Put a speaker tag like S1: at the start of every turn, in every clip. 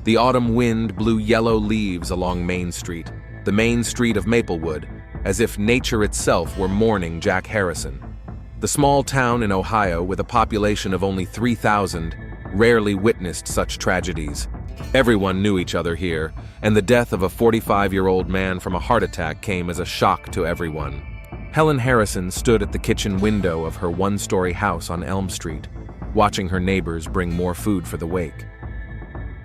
S1: The autumn wind blew yellow leaves along Main Street, the main street of Maplewood, as if nature itself were mourning Jack Harrison. The small town in Ohio, with a population of only 3,000, rarely witnessed such tragedies. Everyone knew each other here, and the death of a 45-year-old man from a heart attack came as a shock to everyone. Helen Harrison stood at the kitchen window of her one-story house on Elm Street, watching her neighbors bring more food for the wake.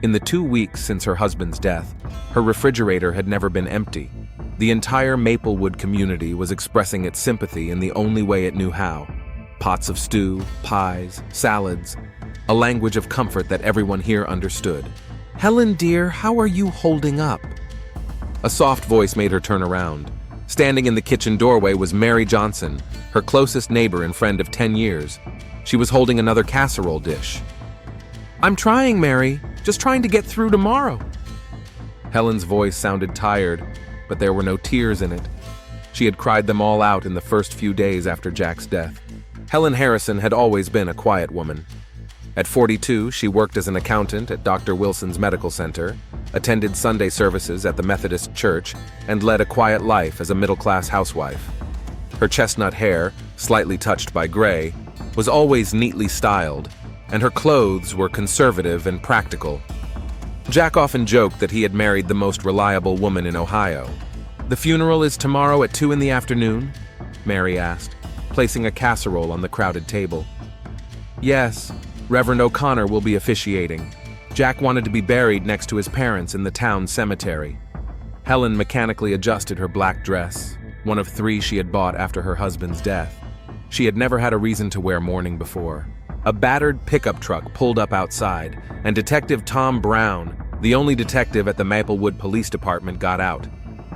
S1: In the 2 weeks since her husband's death, her refrigerator had never been empty. The entire Maplewood community was expressing its sympathy in the only way it knew how. Pots of stew, pies, salads, a language of comfort that everyone here understood. "Helen, dear, how are you holding up?" A soft voice made her turn around. Standing in the kitchen doorway was Mary Johnson, her closest neighbor and friend of 10 years. She was holding another casserole dish. "I'm trying, Mary. Just trying to get through tomorrow." Helen's voice sounded tired, but there were no tears in it. She had cried them all out in the first few days after Jack's death. Helen Harrison had always been a quiet woman. At 42, she worked as an accountant at Dr. Wilson's Medical Center, attended Sunday services at the Methodist Church, and led a quiet life as a middle-class housewife. Her chestnut hair, slightly touched by gray, was always neatly styled, and her clothes were conservative and practical. Jack often joked that he had married the most reliable woman in Ohio. "The funeral is tomorrow at 2 in the afternoon?" Mary asked, placing a casserole on the crowded table. "Yes, Reverend O'Connor will be officiating. Jack wanted to be buried next to his parents in the town cemetery." Helen mechanically adjusted her black dress, one of 3 she had bought after her husband's death. She had never had a reason to wear mourning before. A battered pickup truck pulled up outside, and Detective Tom Brown, the only detective at the Maplewood Police Department, got out.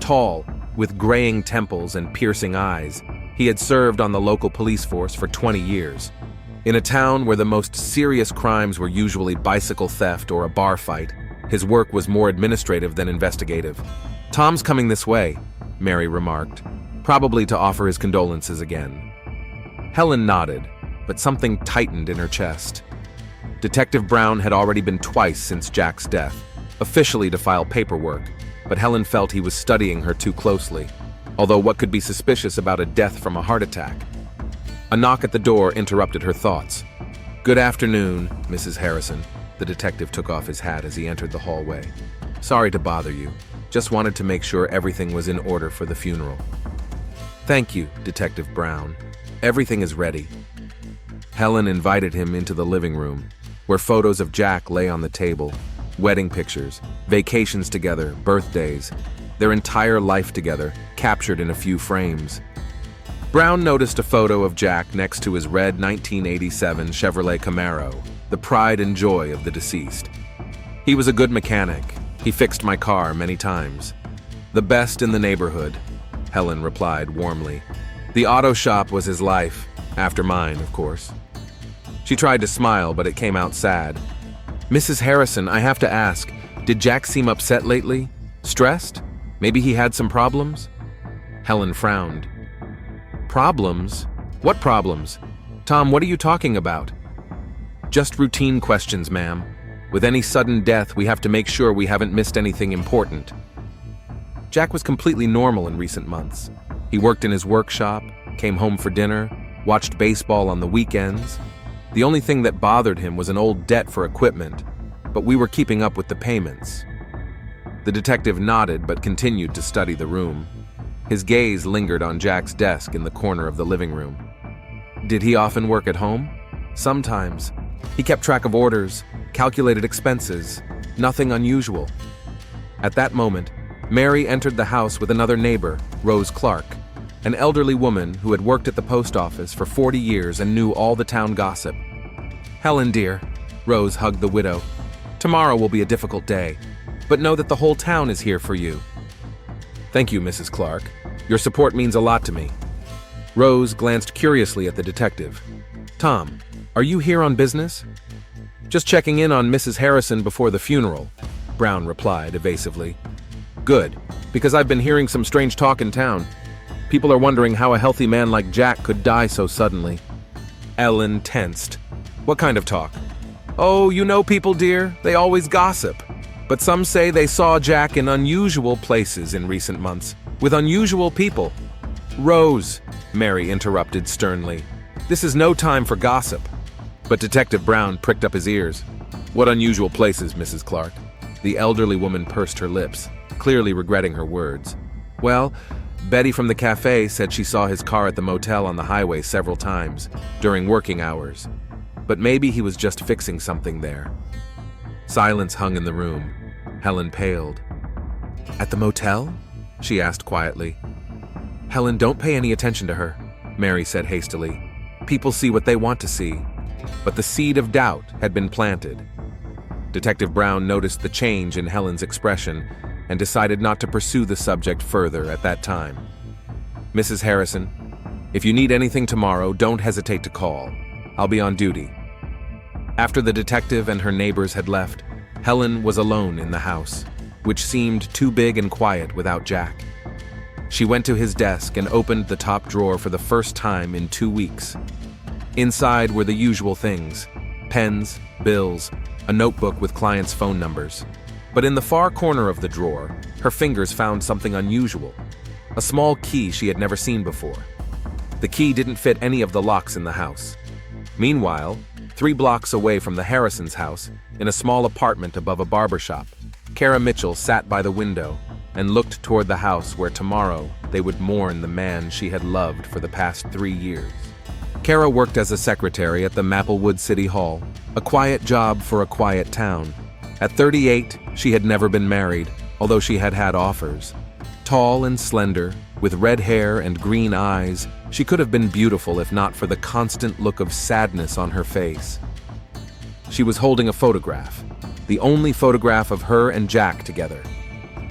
S1: Tall, with graying temples and piercing eyes, he had served on the local police force for 20 years. In a town where the most serious crimes were usually bicycle theft or a bar fight, his work was more administrative than investigative. "Tom's coming this way," Mary remarked, probably to offer his condolences again. Helen nodded, but something tightened in her chest. Detective Brown had already been twice since Jack's death, officially to file paperwork, but Helen felt he was studying her too closely, although what could be suspicious about a death from a heart attack? A knock at the door interrupted her thoughts. "Good afternoon, Mrs. Harrison." The detective took off his hat as he entered the hallway. "Sorry to bother you. Just wanted to make sure everything was in order for the funeral." "Thank you, Detective Brown. Everything is ready." Helen invited him into the living room, where photos of Jack lay on the table. Wedding pictures, vacations together, birthdays, their entire life together, captured in a few frames. Brown noticed a photo of Jack next to his red 1987 Chevrolet Camaro, the pride and joy of the deceased. "He was a good mechanic. He fixed my car many times. The best in the neighborhood," Helen replied warmly. "The auto shop was his life, after mine, of course." She tried to smile, but it came out sad. "Mrs. Harrison, I have to ask, did Jack seem upset lately? Stressed? Maybe he had some problems?" Helen frowned. "Problems? What problems? Tom, what are you talking about?" "Just routine questions, ma'am. With any sudden death, we have to make sure we haven't missed anything important." Jack was completely normal in recent months. He worked in his workshop, came home for dinner, watched baseball on the weekends. The only thing that bothered him was an old debt for equipment, but we were keeping up with the payments. The detective nodded but continued to study the room. His gaze lingered on Jack's desk in the corner of the living room. Did he often work at home? Sometimes. He kept track of orders, calculated expenses, nothing unusual. At that moment, Mary entered the house with another neighbor, Rose Clark, an elderly woman who had worked at the post office for 40 years and knew all the town gossip. "Helen, dear," Rose hugged the widow, "tomorrow will be a difficult day, but know that the whole town is here for you." "Thank you, Mrs. Clark. Your support means a lot to me." Rose glanced curiously at the detective. "Tom, are you here on business?" "Just checking in on Mrs. Harrison before the funeral," Brown replied evasively. "Good, because I've been hearing some strange talk in town. People are wondering how a healthy man like Jack could die so suddenly." Ellen tensed. "What kind of talk?" "Oh, you know people, dear. They always gossip." But some say they saw Jack in unusual places in recent months, with unusual people. Rose, Mary interrupted sternly. This is no time for gossip. But Detective Brown pricked up his ears. What unusual places, Mrs. Clark? The elderly woman pursed her lips, clearly regretting her words. Well, Betty from the cafe said she saw his car at the motel on the highway several times, during working hours. But maybe he was just fixing something there. Silence hung in the room. Helen paled. At the motel? She asked quietly. Helen, don't pay any attention to her, Mary said hastily. People see what they want to see. But the seed of doubt had been planted. Detective Brown noticed the change in Helen's expression and decided not to pursue the subject further at that time. Mrs. Harrison, if you need anything tomorrow, don't hesitate to call. I'll be on duty. After the detective and her neighbors had left, Helen was alone in the house, which seemed too big and quiet without Jack. She went to his desk and opened the top drawer for the first time in 2 weeks. Inside were the usual things: pens, bills, a notebook with clients' phone numbers. But in the far corner of the drawer, her fingers found something unusual: a small key she had never seen before. The key didn't fit any of the locks in the house. Meanwhile, 3 blocks away from the Harrisons' house, in a small apartment above a barber shop, Kara Mitchell sat by the window and looked toward the house where tomorrow they would mourn the man she had loved for the past 3 years. Kara worked as a secretary at the Maplewood City Hall, a quiet job for a quiet town. At 38, she had never been married, although she had had offers. Tall and slender, with red hair and green eyes, she could have been beautiful if not for the constant look of sadness on her face. She was holding a photograph, the only photograph of her and Jack together.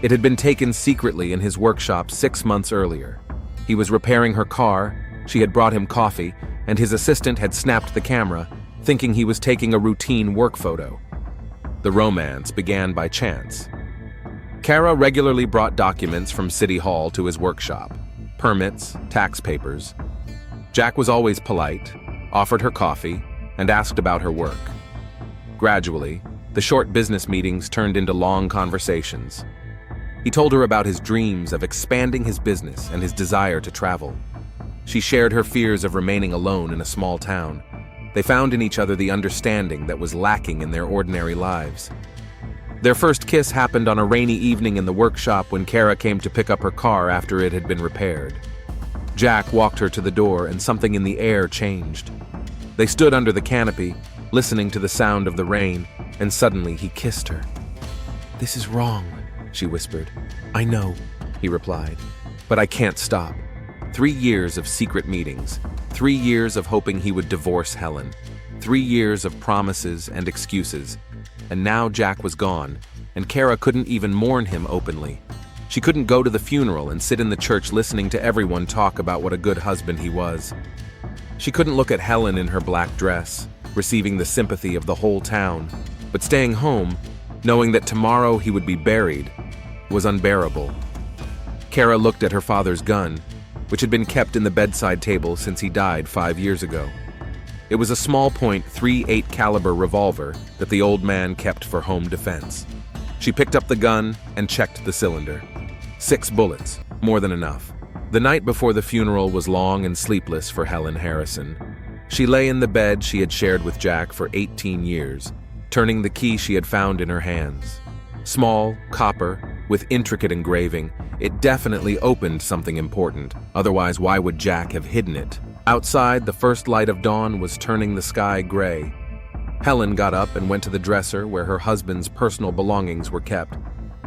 S1: It had been taken secretly in his workshop 6 months earlier. He was repairing her car, she had brought him coffee, and his assistant had snapped the camera, thinking he was taking a routine work photo. The romance began by chance. Kara regularly brought documents from City Hall to his workshop: permits, tax papers. Jack was always polite, offered her coffee, and asked about her work. Gradually, the short business meetings turned into long conversations. He told her about his dreams of expanding his business and his desire to travel. She shared her fears of remaining alone in a small town. They found in each other the understanding that was lacking in their ordinary lives. Their first kiss happened on a rainy evening in the workshop when Kara came to pick up her car after it had been repaired. Jack walked her to the door and something in the air changed. They stood under the canopy, listening to the sound of the rain, and suddenly he kissed her. "This is wrong," she whispered. "I know," he replied, "but I can't stop." 3 years of secret meetings, 3 years of hoping he would divorce Helen, 3 years of promises and excuses. And now Jack was gone, and Kara couldn't even mourn him openly. She couldn't go to the funeral and sit in the church listening to everyone talk about what a good husband he was. She couldn't look at Helen in her black dress, receiving the sympathy of the whole town, but staying home, knowing that tomorrow he would be buried, was unbearable. Kara looked at her father's gun, which had been kept in the bedside table since he died 5 years ago. It was a small point .38 caliber revolver that the old man kept for home defense. She picked up the gun and checked the cylinder. 6 bullets, more than enough. The night before the funeral was long and sleepless for Helen Harrison. She lay in the bed she had shared with Jack for 18 years, turning the key she had found in her hands. Small, copper, with intricate engraving, it definitely opened something important. Otherwise, why would Jack have hidden it? Outside, the first light of dawn was turning the sky gray. Helen got up and went to the dresser where her husband's personal belongings were kept.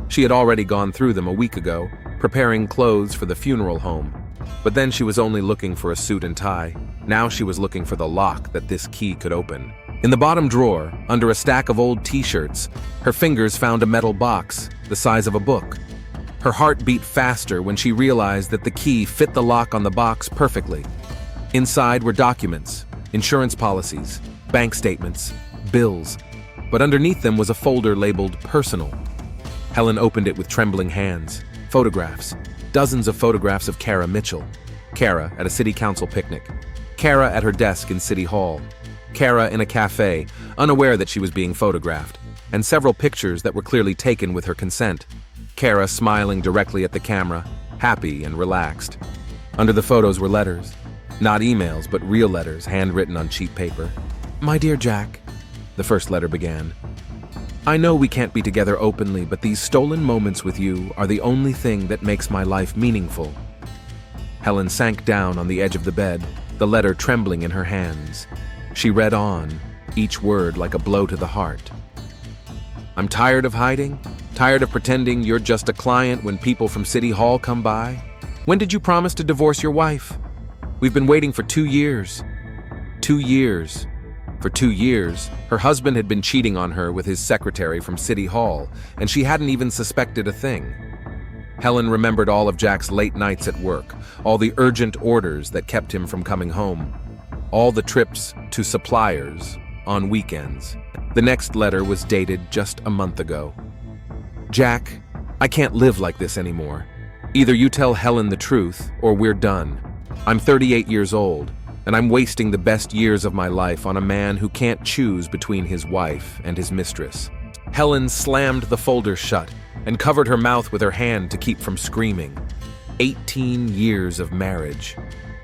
S1: She had already gone through them a week ago, preparing clothes for the funeral home. But then she was only looking for a suit and tie. Now she was looking for the lock that this key could open. In the bottom drawer, under a stack of old t-shirts, her fingers found a metal box the size of a book. Her heart beat faster when she realized that the key fit the lock on the box perfectly. Inside were documents, insurance policies, bank statements, bills, but underneath them was a folder labeled Personal. Helen opened it with trembling hands. Photographs, dozens of photographs of Kara Mitchell. Kara at a city council picnic. Kara at her desk in City Hall. Kara in a cafe, unaware that she was being photographed. and several pictures that were clearly taken with her consent. Kara smiling directly at the camera, happy and relaxed. Under the photos were letters. Not emails, but real letters, handwritten on cheap paper. "My dear Jack," the first letter began. "I know we can't be together openly, but these stolen moments with you are the only thing that makes my life meaningful." Helen sank down on the edge of the bed, the letter trembling in her hands. She read on, each word like a blow to the heart. "I'm tired of hiding, tired of pretending you're just a client when people from City Hall come by. When did you promise to divorce your wife? We've been waiting for 2 years. 2 years. For 2 years, her husband had been cheating on her with his secretary from City Hall, and she hadn't even suspected a thing." Helen remembered all of Jack's late nights at work, all the urgent orders that kept him from coming home, all the trips to suppliers on weekends. The next letter was dated just a month ago. "Jack, I can't live like this anymore. Either you tell Helen the truth, or we're done. I'm 38 years old, and I'm wasting the best years of my life on a man who can't choose between his wife and his mistress." Helen slammed the folder shut and covered her mouth with her hand to keep from screaming. 18 years of marriage.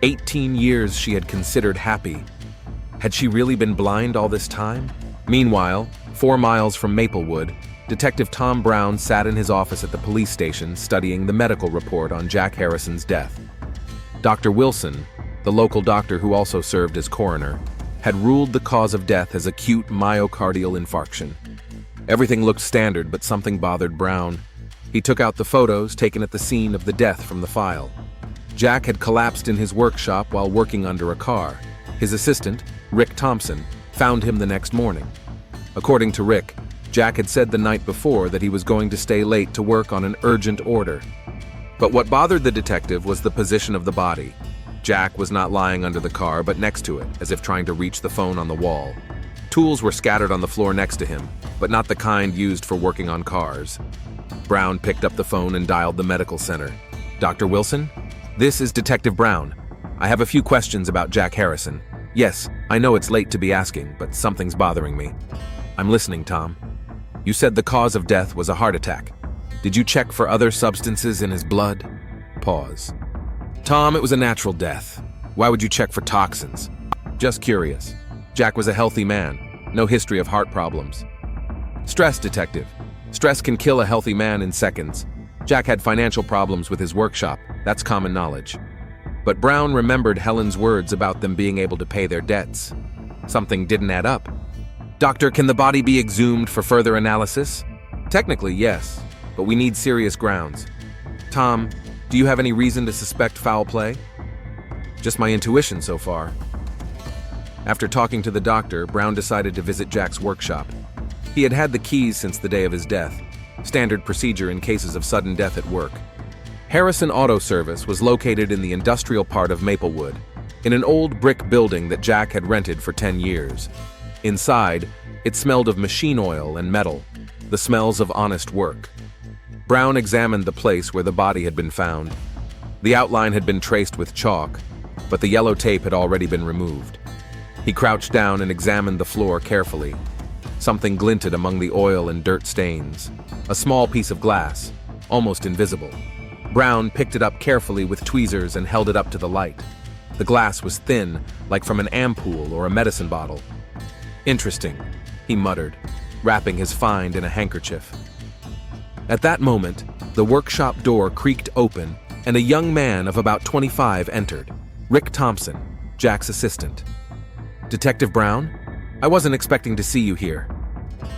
S1: 18 years she had considered happy. Had she really been blind all this time? Meanwhile, 4 miles from Maplewood, Detective Tom Brown sat in his office at the police station studying the medical report on Jack Harrison's death. Dr. Wilson, the local doctor who also served as coroner, had ruled the cause of death as acute myocardial infarction. Everything looked standard, but something bothered Brown. He took out the photos taken at the scene of the death from the file. Jack had collapsed in his workshop while working under a car. His assistant, Rick Thompson, found him the next morning. According to Rick, Jack had said the night before that he was going to stay late to work on an urgent order. But what bothered the detective was the position of the body. Jack was not lying under the car, but next to it, as if trying to reach the phone on the wall. Tools were scattered on the floor next to him, but not the kind used for working on cars. Brown picked up the phone and dialed the medical center. "Dr. Wilson? This is Detective Brown. I have a few questions about Jack Harrison. Yes, I know it's late to be asking, but something's bothering me." "I'm listening, Tom." "You said the cause of death was a heart attack. Did you check for other substances in his blood?" Pause. "Tom, it was a natural death. Why would you check for toxins?" "Just curious. Jack was a healthy man. No history of heart problems." "Stress, Detective. Stress can kill a healthy man in seconds. Jack had financial problems with his workshop. That's common knowledge." But Brown remembered Helen's words about them being able to pay their debts. Something didn't add up. "Doctor, can the body be exhumed for further analysis?" "Technically, yes, but we need serious grounds." "Tom, do you have any reason to suspect foul play?" "Just my intuition so far." After talking to the doctor, Brown decided to visit Jack's workshop. He had had the keys since the day of his death, standard procedure in cases of sudden death at work. Harrison Auto Service was located in the industrial part of Maplewood, in an old brick building that Jack had rented for 10 years. Inside, it smelled of machine oil and metal, the smells of honest work. Brown examined the place where the body had been found. The outline had been traced with chalk, but the yellow tape had already been removed. He crouched down and examined the floor carefully. Something glinted among the oil and dirt stains. A small piece of glass, almost invisible. Brown picked it up carefully with tweezers and held it up to the light. The glass was thin, like from an ampoule or a medicine bottle. "Interesting," he muttered, wrapping his find in a handkerchief. At that moment, the workshop door creaked open and a young man of about 25 entered. Rick Thompson, Jack's assistant. "Detective Brown? I wasn't expecting to see you here."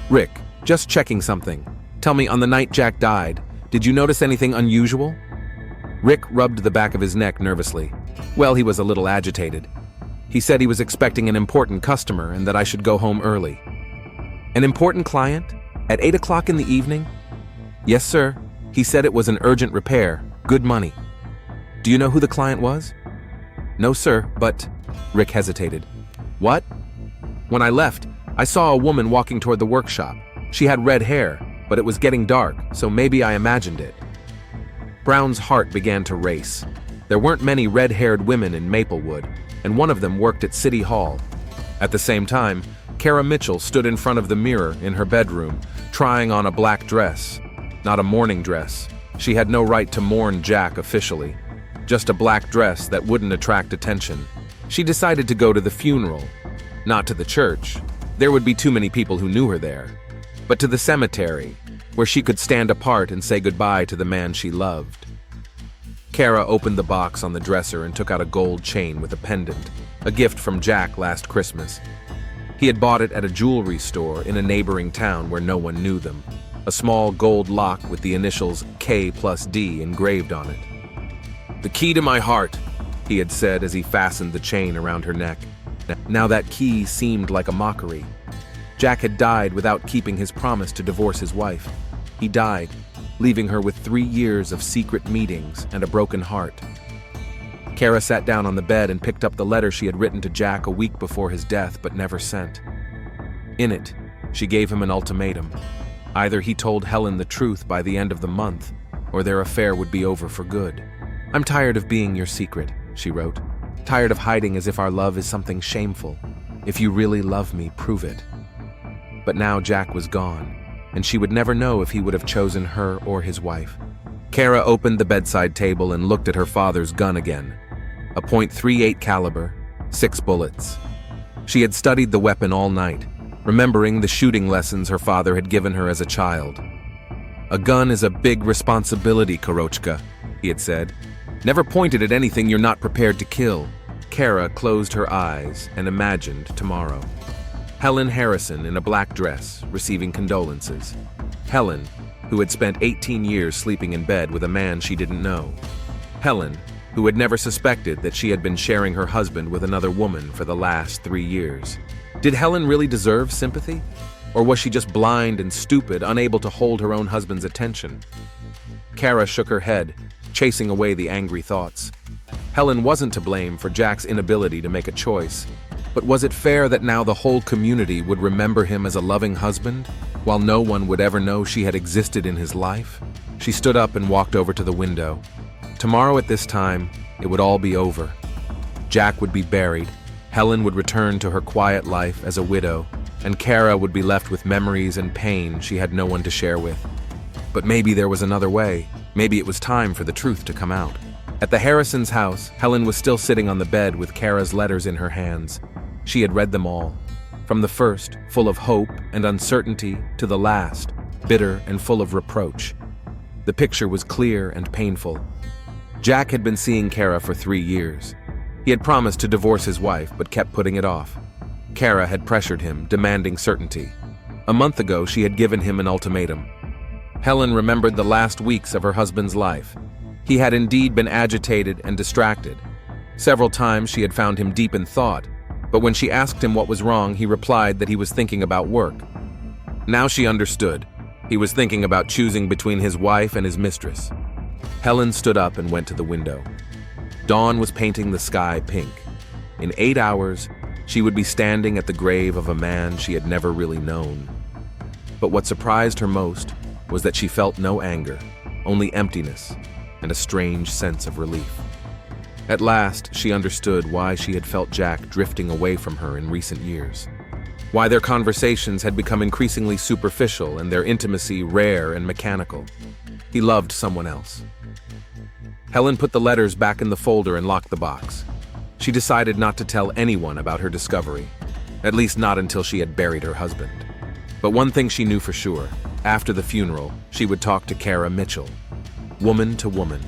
S1: "Rick, just checking something. Tell me, on the night Jack died, did you notice anything unusual?" Rick rubbed the back of his neck nervously. Well, he was a little agitated. He said he was expecting an important customer and that I should go home early. "An important client? At 8 o'clock in the evening?" "Yes, sir. He said it was an urgent repair. Good money." "Do you know who the client was?" "No, sir, but—" Rick hesitated. "What?" "When I left, I saw a woman walking toward the workshop. She had red hair, but it was getting dark, so maybe I imagined it." Brown's heart began to race. There weren't many red-haired women in Maplewood, and one of them worked at City Hall. At the same time, Kara Mitchell stood in front of the mirror in her bedroom, trying on a black dress. Not a mourning dress. She had no right to mourn Jack officially. Just a black dress that wouldn't attract attention. She decided to go to the funeral. Not to the church. There would be too many people who knew her there. But to the cemetery, where she could stand apart and say goodbye to the man she loved. Kara opened the box on the dresser and took out a gold chain with a pendant, a gift from Jack last Christmas. He had bought it at a jewelry store in a neighboring town where no one knew them. A small gold lock with the initials K+D engraved on it. "The key to my heart," he had said as he fastened the chain around her neck. Now that key seemed like a mockery. Jack had died without keeping his promise to divorce his wife. He died, leaving her with 3 years of secret meetings and a broken heart. Kara sat down on the bed and picked up the letter she had written to Jack a week before his death but never sent. In it, she gave him an ultimatum. Either he told Helen the truth by the end of the month, or their affair would be over for good. "I'm tired of being your secret," she wrote. "Tired of hiding as if our love is something shameful. If you really love me, prove it." But now Jack was gone, and she would never know if he would have chosen her or his wife. Kara opened the bedside table and looked at her father's gun again. A .38 caliber, 6 bullets. She had studied the weapon all night, remembering the shooting lessons her father had given her as a child. "A gun is a big responsibility, Korochka," he had said. "Never point it at anything you're not prepared to kill." Kara closed her eyes and imagined tomorrow. Helen Harrison in a black dress, receiving condolences. Helen, who had spent 18 years sleeping in bed with a man she didn't know. Helen, who had never suspected that she had been sharing her husband with another woman for the last 3 years. Did Helen really deserve sympathy? Or was she just blind and stupid, unable to hold her own husband's attention? Kara shook her head, chasing away the angry thoughts. Helen wasn't to blame for Jack's inability to make a choice. But was it fair that now the whole community would remember him as a loving husband, while no one would ever know she had existed in his life? She stood up and walked over to the window. Tomorrow at this time, it would all be over. Jack would be buried, Helen would return to her quiet life as a widow, and Kara would be left with memories and pain she had no one to share with. But maybe there was another way. Maybe it was time for the truth to come out. At the Harrisons' house, Helen was still sitting on the bed with Kara's letters in her hands. She had read them all. From the first, full of hope and uncertainty, to the last, bitter and full of reproach. The picture was clear and painful. Jack had been seeing Kara for 3 years. He had promised to divorce his wife, but kept putting it off. Kara had pressured him, demanding certainty. A month ago, she had given him an ultimatum. Helen remembered the last weeks of her husband's life. He had indeed been agitated and distracted. Several times she had found him deep in thought, but when she asked him what was wrong, he replied that he was thinking about work. Now she understood. He was thinking about choosing between his wife and his mistress. Helen stood up and went to the window. Dawn was painting the sky pink. In 8 hours, she would be standing at the grave of a man she had never really known. But what surprised her most was that she felt no anger, only emptiness and a strange sense of relief. At last, she understood why she had felt Jack drifting away from her in recent years. Why their conversations had become increasingly superficial and their intimacy rare and mechanical. He loved someone else. Helen put the letters back in the folder and locked the box. She decided not to tell anyone about her discovery, at least not until she had buried her husband. But one thing she knew for sure, after the funeral, she would talk to Kara Mitchell. Woman to woman.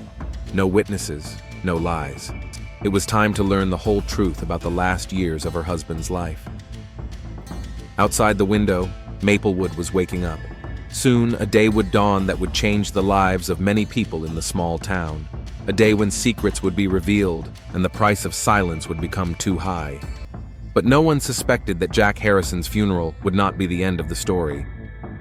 S1: No witnesses, no lies. It was time to learn the whole truth about the last years of her husband's life. Outside the window, Maplewood was waking up. Soon, a day would dawn that would change the lives of many people in the small town. A day when secrets would be revealed and the price of silence would become too high. But no one suspected that Jack Harrison's funeral would not be the end of the story,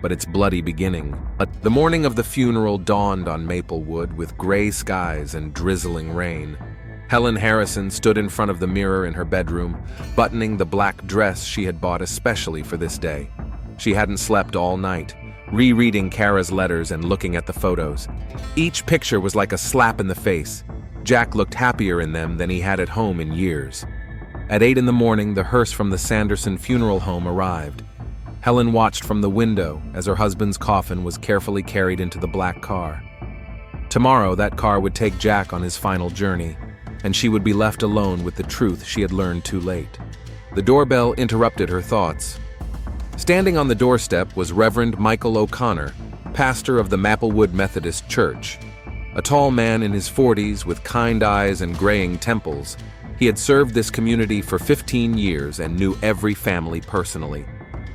S1: but its bloody beginning. The morning of the funeral dawned on Maplewood with gray skies and drizzling rain. Helen Harrison stood in front of the mirror in her bedroom, buttoning the black dress she had bought especially for this day. She hadn't slept all night, rereading Kara's letters and looking at the photos. Each picture was like a slap in the face. Jack looked happier in them than he had at home in years. At 8 in the morning, the hearse from the Sanderson funeral home arrived. Helen watched from the window as her husband's coffin was carefully carried into the black car. Tomorrow, that car would take Jack on his final journey, and she would be left alone with the truth she had learned too late. The doorbell interrupted her thoughts. Standing on the doorstep was Reverend Michael O'Connor, pastor of the Maplewood Methodist Church. A tall man in his 40s with kind eyes and graying temples, he had served this community for 15 years and knew every family personally.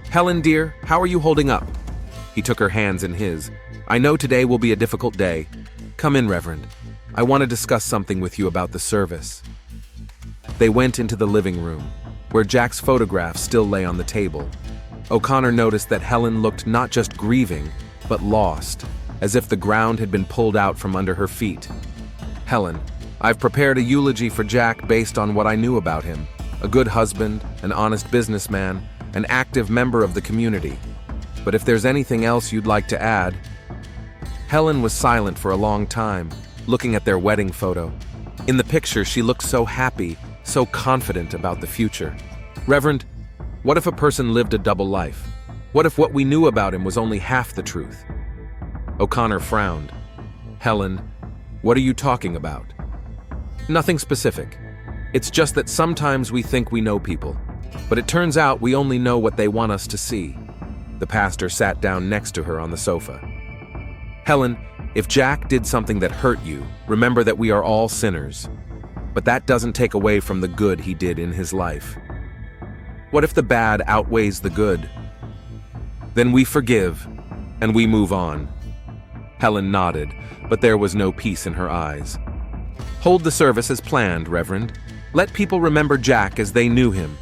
S1: "Helen, dear, how are you holding up?" He took her hands in his. "I know today will be a difficult day. Come in, Reverend. I want to discuss something with you about the service." They went into the living room, where Jack's photograph still lay on the table. O'Connor noticed that Helen looked not just grieving, but lost, as if the ground had been pulled out from under her feet. "Helen, I've prepared a eulogy for Jack based on what I knew about him. A good husband, an honest businessman, an active member of the community. But if there's anything else you'd like to add..." Helen was silent for a long time, looking at their wedding photo. In the picture, she looked so happy, so confident about the future. "Reverend, what if a person lived a double life? What if what we knew about him was only half the truth?" O'Connor frowned. "Helen, what are you talking about?" "Nothing specific. It's just that sometimes we think we know people, but it turns out we only know what they want us to see." The pastor sat down next to her on the sofa. "Helen, if Jack did something that hurt you, remember that we are all sinners. But that doesn't take away from the good he did in his life. What if the bad outweighs the good? Then we forgive, and we move on." Helen nodded, but there was no peace in her eyes. "Hold the service as planned, Reverend. Let people remember Jack as they knew him."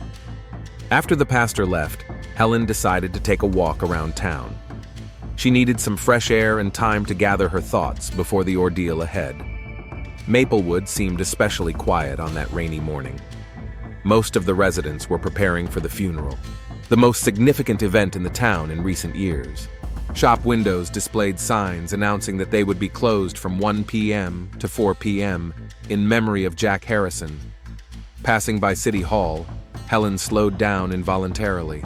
S1: After the pastor left, Helen decided to take a walk around town. She needed some fresh air and time to gather her thoughts before the ordeal ahead. Maplewood seemed especially quiet on that rainy morning. Most of the residents were preparing for the funeral, the most significant event in the town in recent years. Shop windows displayed signs announcing that they would be closed from 1 p.m. to 4 p.m. in memory of Jack Harrison. Passing by City Hall, Helen slowed down involuntarily.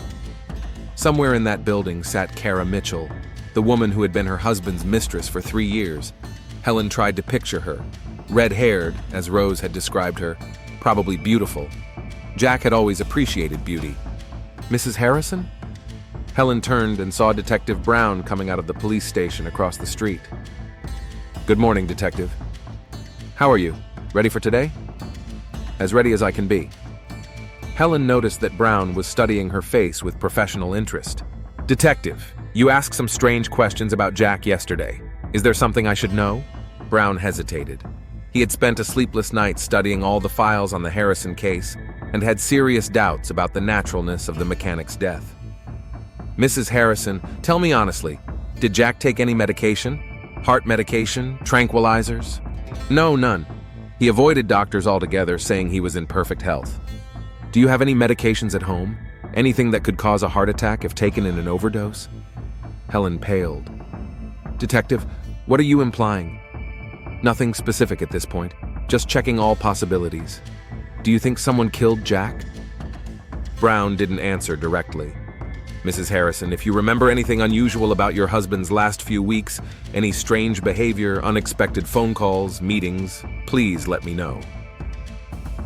S1: Somewhere in that building sat Kara Mitchell, the woman who had been her husband's mistress for 3 years. Helen tried to picture her, red-haired, as Rose had described her, probably beautiful. Jack had always appreciated beauty. "Mrs. Harrison?" Helen turned and saw Detective Brown coming out of the police station across the street. "Good morning, Detective. How are you? Ready for today?" "As ready as I can be." Helen noticed that Brown was studying her face with professional interest. "Detective, you asked some strange questions about Jack yesterday. Is there something I should know?" Brown hesitated. He had spent a sleepless night studying all the files on the Harrison case and had serious doubts about the naturalness of the mechanic's death. "Mrs. Harrison, tell me honestly, did Jack take any medication? Heart medication? Tranquilizers?" "No, none. He avoided doctors altogether, saying he was in perfect health." "Do you have any medications at home? Anything that could cause a heart attack if taken in an overdose?" Helen paled. "Detective, what are you implying?" "Nothing specific at this point, just checking all possibilities. Do you think someone killed Jack?" Brown didn't answer directly. "Mrs. Harrison, if you remember anything unusual about your husband's last few weeks, any strange behavior, unexpected phone calls, meetings, please let me know."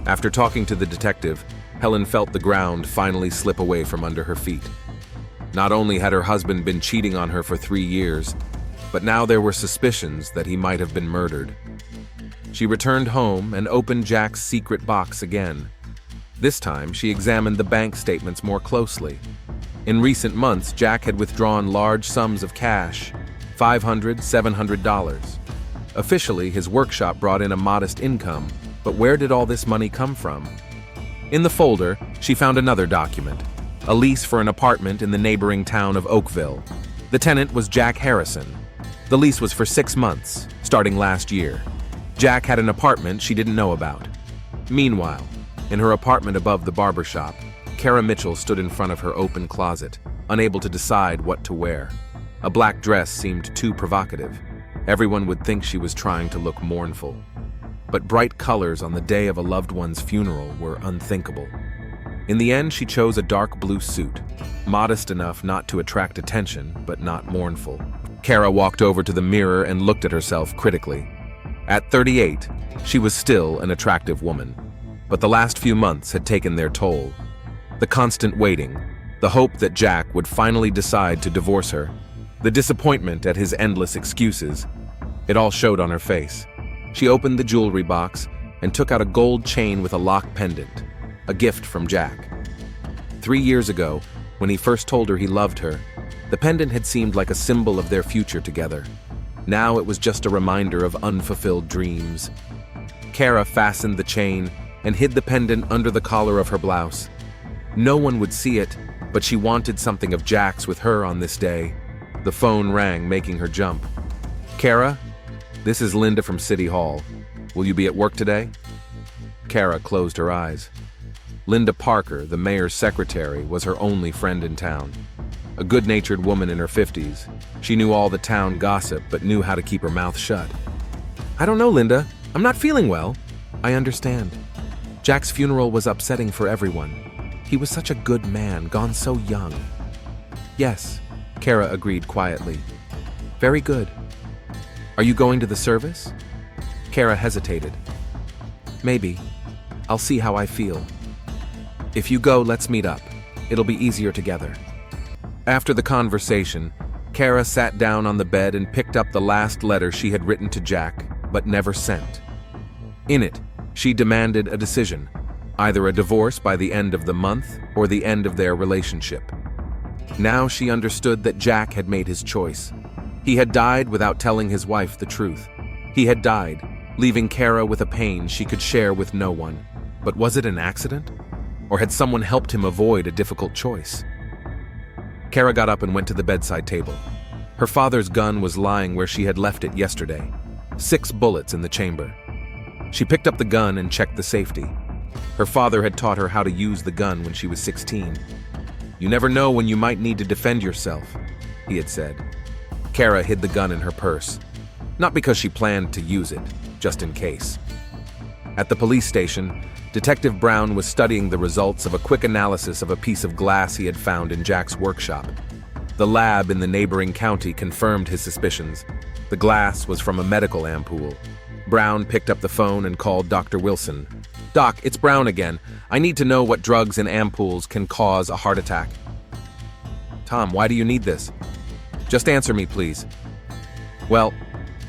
S1: After talking to the detective, Helen felt the ground finally slip away from under her feet. Not only had her husband been cheating on her for 3 years, but now there were suspicions that he might have been murdered. She returned home and opened Jack's secret box again. This time, she examined the bank statements more closely. In recent months, Jack had withdrawn large sums of cash, $500, $700. Officially, his workshop brought in a modest income, but where did all this money come from? In the folder, she found another document, a lease for an apartment in the neighboring town of Oakville. The tenant was Jack Harrison. The lease was for 6 months, starting last year. Jack had an apartment she didn't know about. Meanwhile, in her apartment above the barber shop, Kara Mitchell stood in front of her open closet, unable to decide what to wear. A black dress seemed too provocative. Everyone would think she was trying to look mournful. But bright colors on the day of a loved one's funeral were unthinkable. In the end, she chose a dark blue suit, modest enough not to attract attention, but not mournful. Kara walked over to the mirror and looked at herself critically. At 38, she was still an attractive woman, but the last few months had taken their toll. The constant waiting, the hope that Jack would finally decide to divorce her, the disappointment at his endless excuses, it all showed on her face. She opened the jewelry box and took out a gold chain with a lock pendant, a gift from Jack. 3 years ago, when he first told her he loved her, the pendant had seemed like a symbol of their future together. Now it was just a reminder of unfulfilled dreams. Kara fastened the chain and hid the pendant under the collar of her blouse. No one would see it, but she wanted something of Jack's with her on this day. The phone rang, making her jump. "Kara, this is Linda from City Hall. Will you be at work today?" Kara closed her eyes. Linda Parker, the mayor's secretary, was her only friend in town. A good-natured woman in her 50s, she knew all the town gossip but knew how to keep her mouth shut. "I don't know, Linda. I'm not feeling well." "I understand. Jack's funeral was upsetting for everyone. He was such a good man, gone so young." "Yes," Kara agreed quietly. "Very good. Are you going to the service?" Kara hesitated. "Maybe. I'll see how I feel." "If you go, let's meet up. It'll be easier together." After the conversation, Kara sat down on the bed and picked up the last letter she had written to Jack, but never sent. In it, she demanded a decision, either a divorce by the end of the month or the end of their relationship. Now she understood that Jack had made his choice. He had died without telling his wife the truth. He had died, leaving Kara with a pain she could share with no one. But was it an accident? Or had someone helped him avoid a difficult choice? Kara got up and went to the bedside table. Her father's gun was lying where she had left it yesterday. 6 bullets in the chamber. She picked up the gun and checked the safety. Her father had taught her how to use the gun when she was 16. "You never know when you might need to defend yourself," he had said. Kara hid the gun in her purse, not because she planned to use it, just in case. At the police station, Detective Brown was studying the results of a quick analysis of a piece of glass he had found in Jack's workshop. The lab in the neighboring county confirmed his suspicions. The glass was from a medical ampoule. Brown picked up the phone and called Dr. Wilson. "Doc, it's Brown again. I need to know what drugs in ampoules can cause a heart attack." "Tom, why do you need this?" "Just answer me, please." "Well,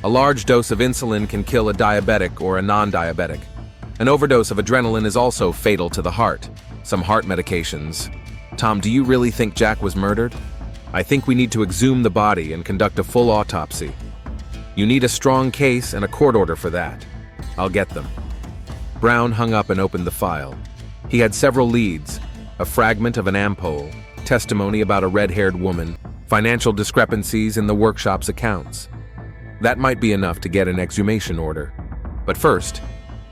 S1: a large dose of insulin can kill a diabetic or a non-diabetic. An overdose of adrenaline is also fatal to the heart. Some heart medications. Tom, do you really think Jack was murdered? I think we need to exhume the body and conduct a full autopsy. You need a strong case and a court order for that. I'll get them." Brown hung up and opened the file. He had several leads: a fragment of an ampoule, testimony about a red-haired woman, financial discrepancies in the workshop's accounts. That might be enough to get an exhumation order. But first,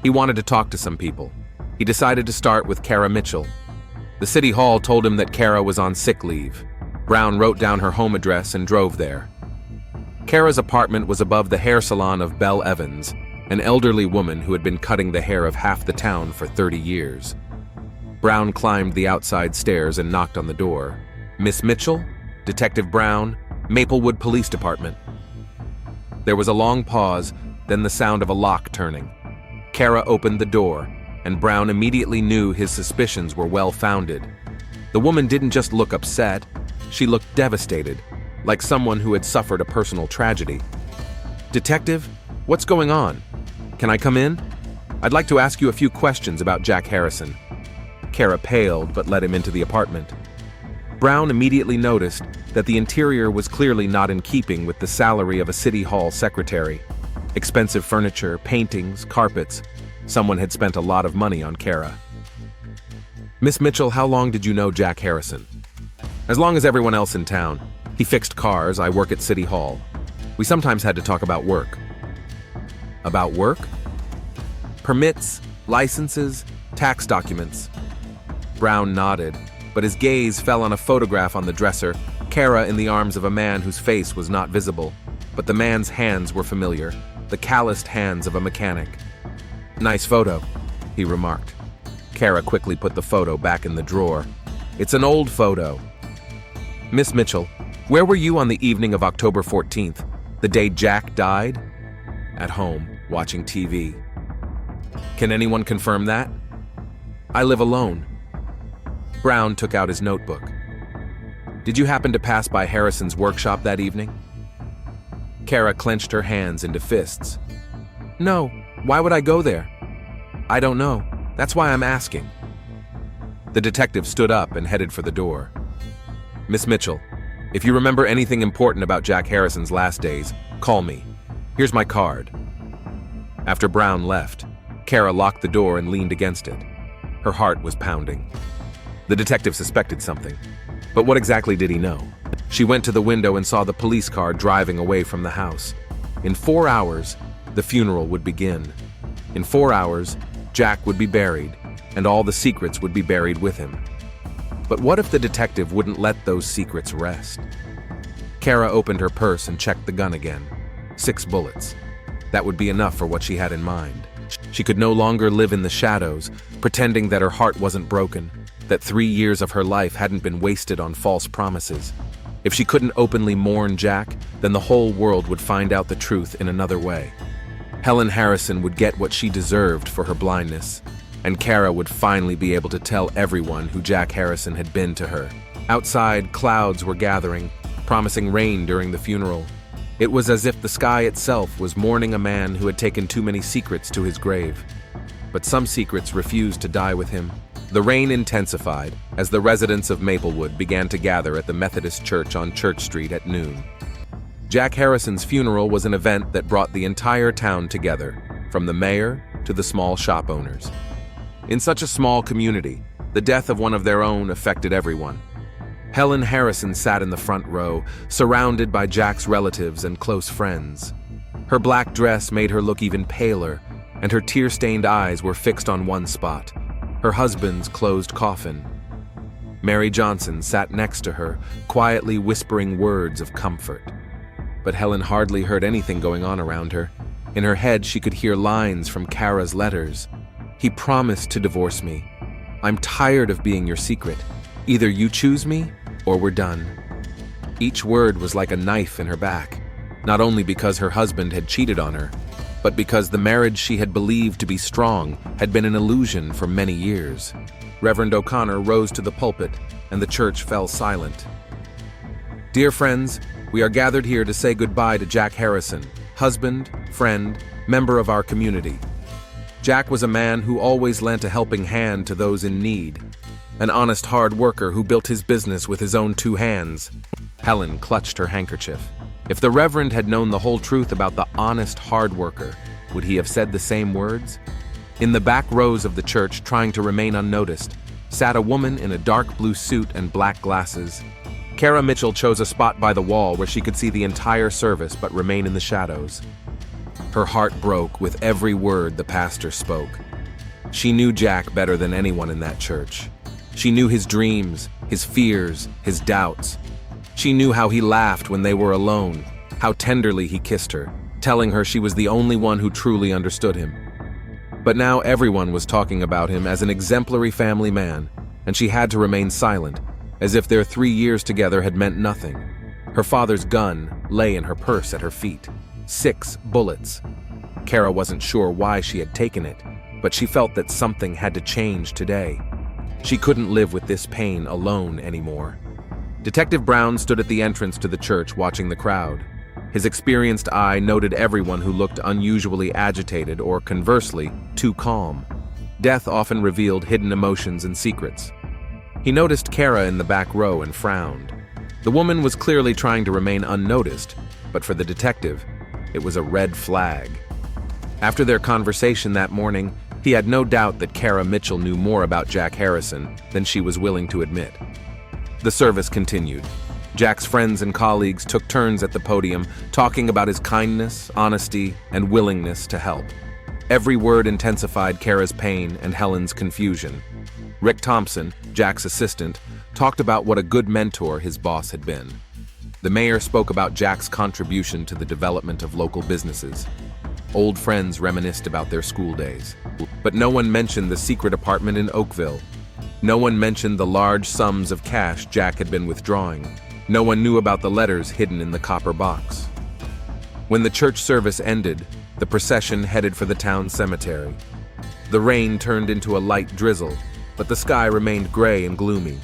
S1: he wanted to talk to some people. He decided to start with Kara Mitchell. The city hall told him that Kara was on sick leave. Brown wrote down her home address and drove there. Kara's apartment was above the hair salon of Belle Evans, an elderly woman who had been cutting the hair of half the town for 30 years. Brown climbed the outside stairs and knocked on the door. "Miss Mitchell? Detective Brown, Maplewood Police Department." There was a long pause, then the sound of a lock turning. Kara opened the door, and Brown immediately knew his suspicions were well-founded. The woman didn't just look upset, she looked devastated, like someone who had suffered a personal tragedy. "Detective, what's going on? Can I come in? I'd like to ask you a few questions about Jack Harrison." Kara paled but let him into the apartment. Brown immediately noticed that the interior was clearly not in keeping with the salary of a city hall secretary. Expensive furniture, paintings, carpets. Someone had spent a lot of money on Kara. "Miss Mitchell, how long did you know Jack Harrison?" "As long as everyone else in town. He fixed cars. I work at City Hall. We sometimes had to talk about work." "About work?" "Permits, licenses, tax documents." Brown nodded, but his gaze fell on a photograph on the dresser, Kara in the arms of a man whose face was not visible. But the man's hands were familiar, the calloused hands of a mechanic. "Nice photo," he remarked. Kara quickly put the photo back in the drawer. It's an old photo. Miss Mitchell, where were you on the evening of October 14th, the day Jack died? At home, watching TV. Can anyone confirm that? I live alone. Brown took out his notebook. Did you happen to pass by Harrison's workshop that evening? Kara clenched her hands into fists. No, why would I go there? I don't know. That's why I'm asking. The detective stood up and headed for the door. Miss Mitchell, if you remember anything important about Jack Harrison's last days, call me. Here's my card. After Brown left, Kara locked the door and leaned against it. Her heart was pounding. The detective suspected something, but what exactly did he know? She went to the window and saw the police car driving away from the house. In 4 hours, the funeral would begin. In 4 hours, Jack would be buried, and all the secrets would be buried with him. But what if the detective wouldn't let those secrets rest? Kara opened her purse and checked the gun again. 6 bullets. That would be enough for what she had in mind. She could no longer live in the shadows, pretending that her heart wasn't broken, that 3 years of her life hadn't been wasted on false promises. If she couldn't openly mourn Jack, then the whole world would find out the truth in another way. Helen Harrison would get what she deserved for her blindness, and Kara would finally be able to tell everyone who Jack Harrison had been to her. Outside, clouds were gathering, promising rain during the funeral. It was as if the sky itself was mourning a man who had taken too many secrets to his grave. But some secrets refused to die with him. The rain intensified as the residents of Maplewood began to gather at the Methodist Church on Church Street at noon. Jack Harrison's funeral was an event that brought the entire town together, from the mayor to the small shop owners. In such a small community, the death of one of their own affected everyone. Helen Harrison sat in the front row, surrounded by Jack's relatives and close friends. Her black dress made her look even paler, and her tear-stained eyes were fixed on one spot, her husband's closed coffin. Mary Johnson sat next to her, quietly whispering words of comfort. But Helen hardly heard anything going on around her. In her head, she could hear lines from Kara's letters. He promised to divorce me. I'm tired of being your secret. Either you choose me, or we're done. Each word was like a knife in her back, not only because her husband had cheated on her, but because the marriage she had believed to be strong had been an illusion for many years. Reverend O'Connor rose to the pulpit, and the church fell silent. Dear friends, we are gathered here to say goodbye to Jack Harrison, husband, friend, member of our community. Jack was a man who always lent a helping hand to those in need, an honest hard worker who built his business with his own 2 hands. Helen clutched her handkerchief. If the Reverend had known the whole truth about the honest hard worker, would he have said the same words? In the back rows of the church, trying to remain unnoticed, sat a woman in a dark blue suit and black glasses. Kara Mitchell chose a spot by the wall where she could see the entire service but remain in the shadows. Her heart broke with every word the pastor spoke. She knew Jack better than anyone in that church. She knew his dreams, his fears, his doubts. She knew how he laughed when they were alone, how tenderly he kissed her, telling her she was the only one who truly understood him. But now everyone was talking about him as an exemplary family man, and she had to remain silent, as if their 3 years together had meant nothing. Her father's gun lay in her purse at her feet. 6 bullets. Kara wasn't sure why she had taken it, but she felt that something had to change today. She couldn't live with this pain alone anymore. Detective Brown stood at the entrance to the church watching the crowd. His experienced eye noted everyone who looked unusually agitated or, conversely, too calm. Death often revealed hidden emotions and secrets. He noticed Kara in the back row and frowned. The woman was clearly trying to remain unnoticed, but for the detective, it was a red flag. After their conversation that morning, he had no doubt that Kara Mitchell knew more about Jack Harrison than she was willing to admit. The service continued. Jack's friends and colleagues took turns at the podium, talking about his kindness, honesty, and willingness to help. Every word intensified Kara's pain and Helen's confusion. Rick Thompson, Jack's assistant, talked about what a good mentor his boss had been. The mayor spoke about Jack's contribution to the development of local businesses. Old friends reminisced about their school days. But no one mentioned the secret apartment in Oakville. No one mentioned the large sums of cash Jack had been withdrawing. No one knew about the letters hidden in the copper box. When the church service ended, the procession headed for the town cemetery. The rain turned into a light drizzle, but the sky remained gray and gloomy.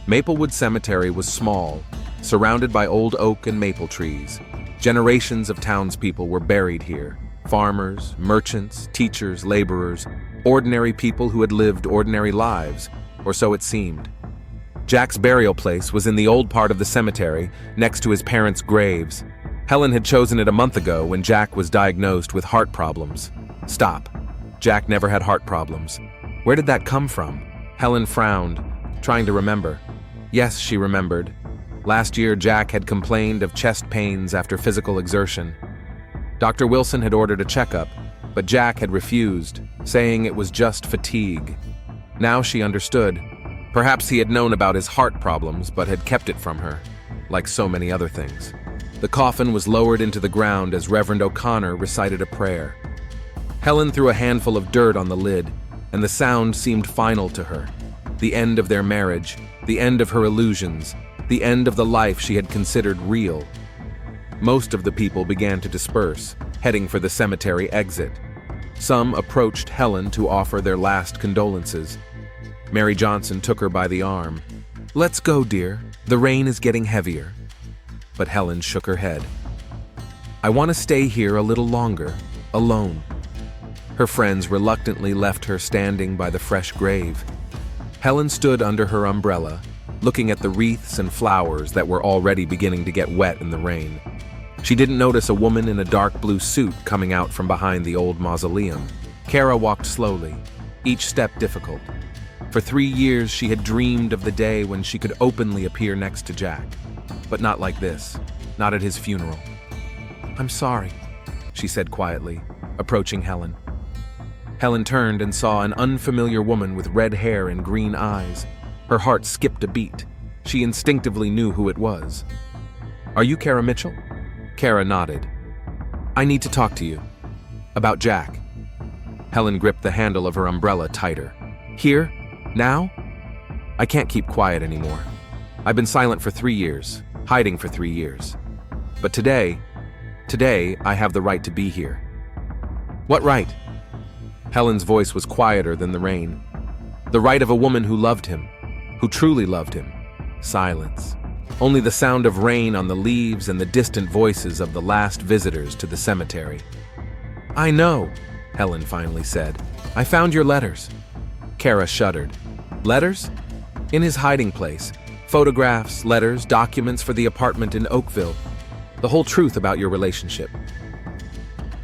S1: Maplewood Cemetery was small, surrounded by old oak and maple trees. Generations of townspeople were buried here. Farmers, merchants, teachers, laborers, ordinary people who had lived ordinary lives, or so it seemed. Jack's burial place was in the old part of the cemetery, next to his parents' graves. Helen had chosen it a month ago when Jack was diagnosed with heart problems. Stop. Jack never had heart problems. Where did that come from? Helen frowned, trying to remember. Yes, she remembered. Last year, Jack had complained of chest pains after physical exertion. Dr. Wilson had ordered a checkup, but Jack had refused, saying it was just fatigue. Now she understood. Perhaps he had known about his heart problems, but had kept it from her, like so many other things. The coffin was lowered into the ground as Reverend O'Connor recited a prayer. Helen threw a handful of dirt on the lid, and the sound seemed final to her. The end of their marriage, the end of her illusions, the end of the life she had considered real. Most of the people began to disperse, heading for the cemetery exit. Some approached Helen to offer their last condolences. Mary Johnson took her by the arm. "Let's go, dear. The rain is getting heavier." But Helen shook her head. "I want to stay here a little longer, alone." Her friends reluctantly left her standing by the fresh grave. Helen stood under her umbrella, looking at the wreaths and flowers that were already beginning to get wet in the rain. She didn't notice a woman in a dark blue suit coming out from behind the old mausoleum. Kara walked slowly, each step difficult. For 3 years she had dreamed of the day when she could openly appear next to Jack. But not like this, not at his funeral. "I'm sorry," she said quietly, approaching Helen. Helen turned and saw an unfamiliar woman with red hair and green eyes. Her heart skipped a beat. She instinctively knew who it was. "Are you Kara Mitchell?" Kara nodded. "I need to talk to you. About Jack." Helen gripped the handle of her umbrella tighter. "Here? Now? I can't keep quiet anymore. I've been silent for 3 years, hiding for 3 years. But today I have the right to be here." "What right?" Helen's voice was quieter than the rain. "The right of a woman who loved him, who truly loved him." Silence. Only the sound of rain on the leaves and the distant voices of the last visitors to the cemetery. "I know," Helen finally said. "I found your letters." Kara shuddered. "Letters?" "In his hiding place. Photographs, letters, documents for the apartment in Oakville. The whole truth about your relationship."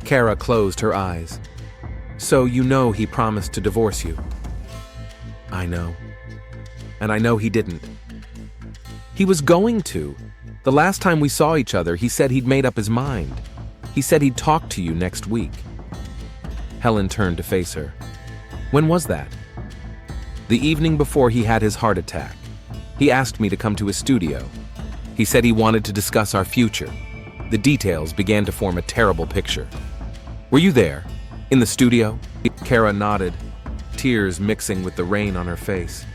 S1: Kara closed her eyes. "So you know he promised to divorce you?" "I know. And I know he didn't." "He was going to. The last time we saw each other, he said he'd made up his mind. He said he'd talk to you next week." Helen turned to face her. "When was that?" "The evening before he had his heart attack. He asked me to come to his studio. He said he wanted to discuss our future." The details began to form a terrible picture. "Were you there? In the studio?" Kara nodded, tears mixing with the rain on her face.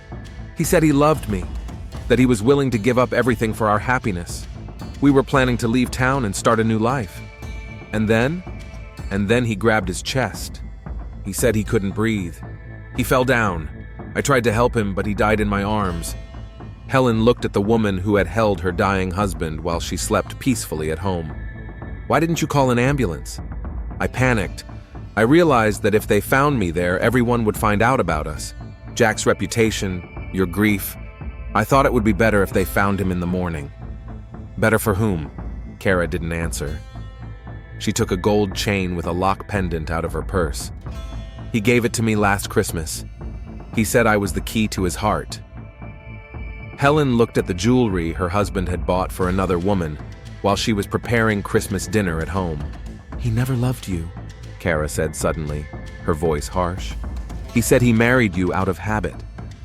S1: "He said he loved me, that he was willing to give up everything for our happiness. We were planning to leave town and start a new life. And then he grabbed his chest. He said he couldn't breathe. He fell down. I tried to help him, but he died in my arms." Helen looked at the woman who had held her dying husband while she slept peacefully at home. "Why didn't you call an ambulance?" "I panicked. I realized that if they found me there, everyone would find out about us. Jack's reputation, your grief. I thought it would be better if they found him in the morning." "Better for whom?" Kara didn't answer. She took a gold chain with a lock pendant out of her purse. "He gave it to me last Christmas. He said I was the key to his heart." Helen looked at the jewelry her husband had bought for another woman while she was preparing Christmas dinner at home. "He never loved you," Kara said suddenly, her voice harsh. "He said he married you out of habit,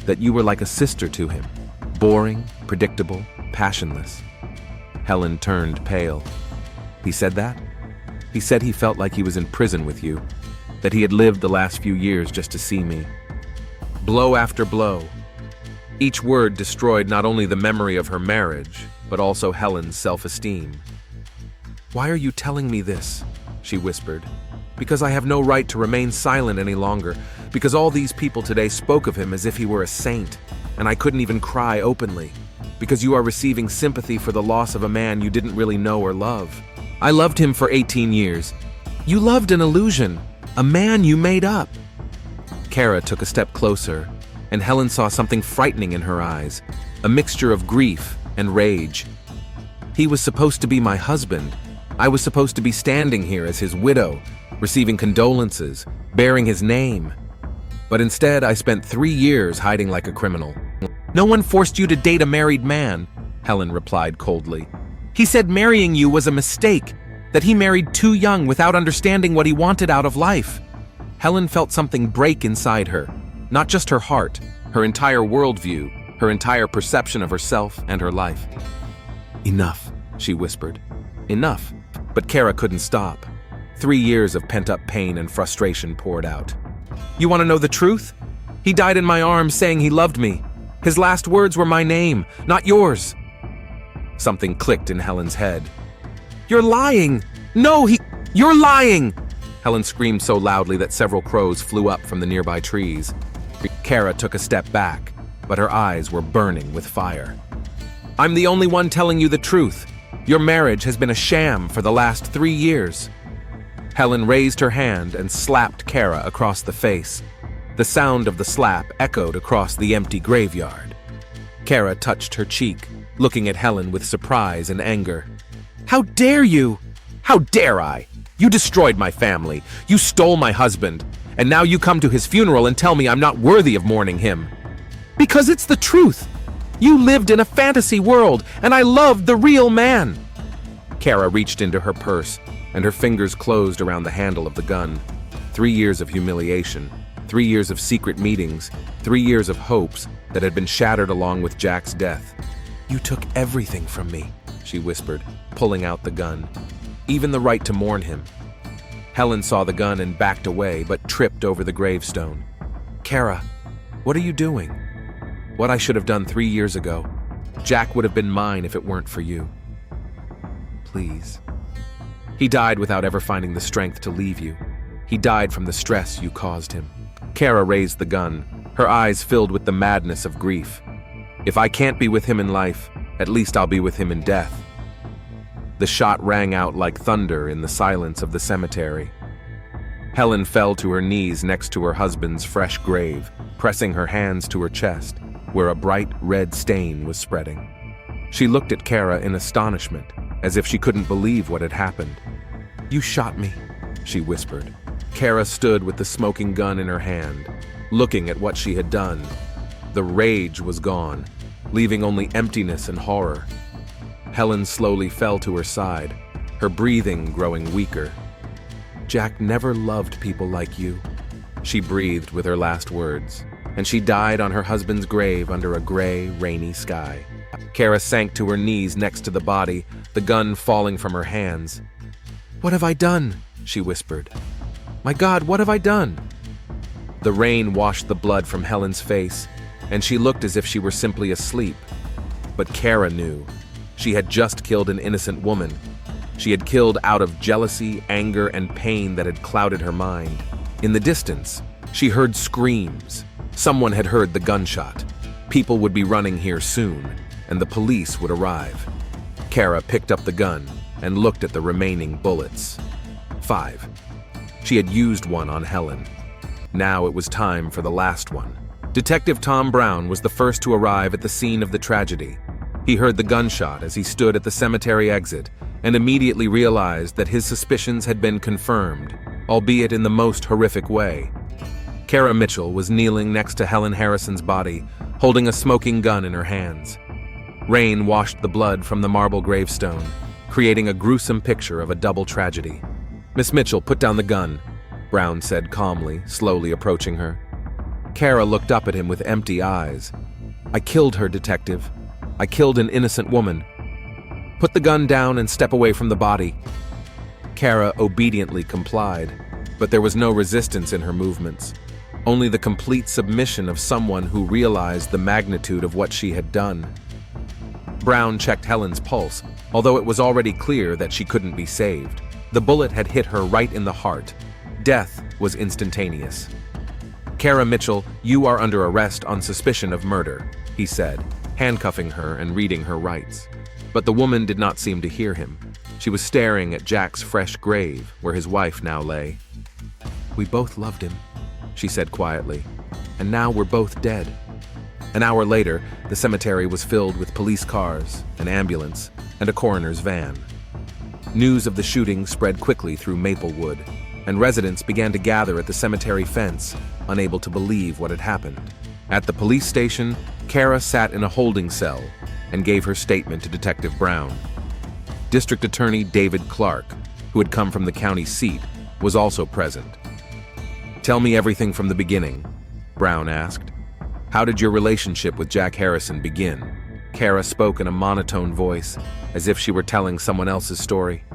S1: that you were like a sister to him, boring, predictable, passionless." Helen turned pale. "He said that?" He said he felt like he was in prison with you, that he had lived the last few years just to see me. Blow after blow. Each word destroyed not only the memory of her marriage, but also Helen's self-esteem. "Why are you telling me this?" she whispered. "Because I have no right to remain silent any longer, because all these people today spoke of him as if he were a saint, and I couldn't even cry openly, because you are receiving sympathy for the loss of a man you didn't really know or love. I loved him for 18 years. You loved an illusion, a man you made up." Kara took a step closer, and Helen saw something frightening in her eyes, a mixture of grief and rage. "He was supposed to be my husband. I was supposed to be standing here as his widow, receiving condolences, bearing his name. But instead, I spent 3 years hiding like a criminal." "No one forced you to date a married man," Helen replied coldly. "He said marrying you was a mistake, that he married too young without understanding what he wanted out of life." Helen felt something break inside her, not just her heart, her entire worldview, her entire perception of herself and her life. "Enough," she whispered. "Enough." But Kara couldn't stop. 3 years of pent-up pain and frustration poured out. "You want to know the truth? He died in my arms saying he loved me. His last words were my name, not yours." Something clicked in Helen's head. "You're lying! No, you're lying!" Helen screamed so loudly that several crows flew up from the nearby trees. Kara took a step back, but her eyes were burning with fire. "I'm the only one telling you the truth. Your marriage has been a sham for the last 3 years." Helen raised her hand and slapped Kara across the face. The sound of the slap echoed across the empty graveyard. Kara touched her cheek, looking at Helen with surprise and anger. "How dare you?" "How dare I? You destroyed my family. You stole my husband. And now you come to his funeral and tell me I'm not worthy of mourning him." "Because it's the truth. You lived in a fantasy world, and I loved the real man." Kara reached into her purse, and her fingers closed around the handle of the gun. 3 years of humiliation, 3 years of secret meetings, 3 years of hopes that had been shattered along with Jack's death. "You took everything from me," she whispered, pulling out the gun. "Even the right to mourn him." Helen saw the gun and backed away, but tripped over the gravestone. "Kara, what are you doing?" "What I should have done 3 years ago. Jack would have been mine if it weren't for you. Please." "He died without ever finding the strength to leave you. He died from the stress you caused him." Kara raised the gun, her eyes filled with the madness of grief. "If I can't be with him in life, at least I'll be with him in death." The shot rang out like thunder in the silence of the cemetery. Helen fell to her knees next to her husband's fresh grave, pressing her hands to her chest, where a bright red stain was spreading. She looked at Kara in astonishment, as if she couldn't believe what had happened. "You shot me," she whispered. Kara stood with the smoking gun in her hand, looking at what she had done. The rage was gone, leaving only emptiness and horror. Helen slowly fell to her side, her breathing growing weaker. "Jack never loved people like you," she breathed with her last words, and she died on her husband's grave under a gray, rainy sky. Kara sank to her knees next to the body, the gun falling from her hands. "What have I done?" she whispered. "My God, what have I done?" The rain washed the blood from Helen's face, and she looked as if she were simply asleep. But Kara knew. She had just killed an innocent woman. She had killed out of jealousy, anger, and pain that had clouded her mind. In the distance, she heard screams. Someone had heard the gunshot. People would be running here soon, and the police would arrive. Kara picked up the gun and looked at the remaining bullets. 5. She had used one on Helen. Now it was time for the last one. Detective Tom Brown was the first to arrive at the scene of the tragedy. He heard the gunshot as he stood at the cemetery exit and immediately realized that his suspicions had been confirmed, albeit in the most horrific way. Kara Mitchell was kneeling next to Helen Harrison's body, holding a smoking gun in her hands. Rain washed the blood from the marble gravestone, creating a gruesome picture of a double tragedy. "Miss Mitchell, put down the gun," Brown said calmly, slowly approaching her. Kara looked up at him with empty eyes. "I killed her, detective. I killed an innocent woman. Put the gun down and step away from the body." Kara obediently complied, but there was no resistance in her movements, only the complete submission of someone who realized the magnitude of what she had done. Brown checked Helen's pulse, although it was already clear that she couldn't be saved. The bullet had hit her right in the heart. Death was instantaneous. "Kara Mitchell, you are under arrest on suspicion of murder," he said, handcuffing her and reading her rights. But the woman did not seem to hear him. She was staring at Jack's fresh grave, where his wife now lay. "We both loved him," she said quietly, "and now we're both dead." An hour later, the cemetery was filled with police cars, an ambulance, and a coroner's van. News of the shooting spread quickly through Maplewood, and residents began to gather at the cemetery fence, unable to believe what had happened. At the police station, Kara sat in a holding cell and gave her statement to Detective Brown. District Attorney David Clark, who had come from the county seat, was also present. "Tell me everything from the beginning," Brown asked. "How did your relationship with Jack Harrison begin?" Kara spoke in a monotone voice, as if she were telling someone else's story.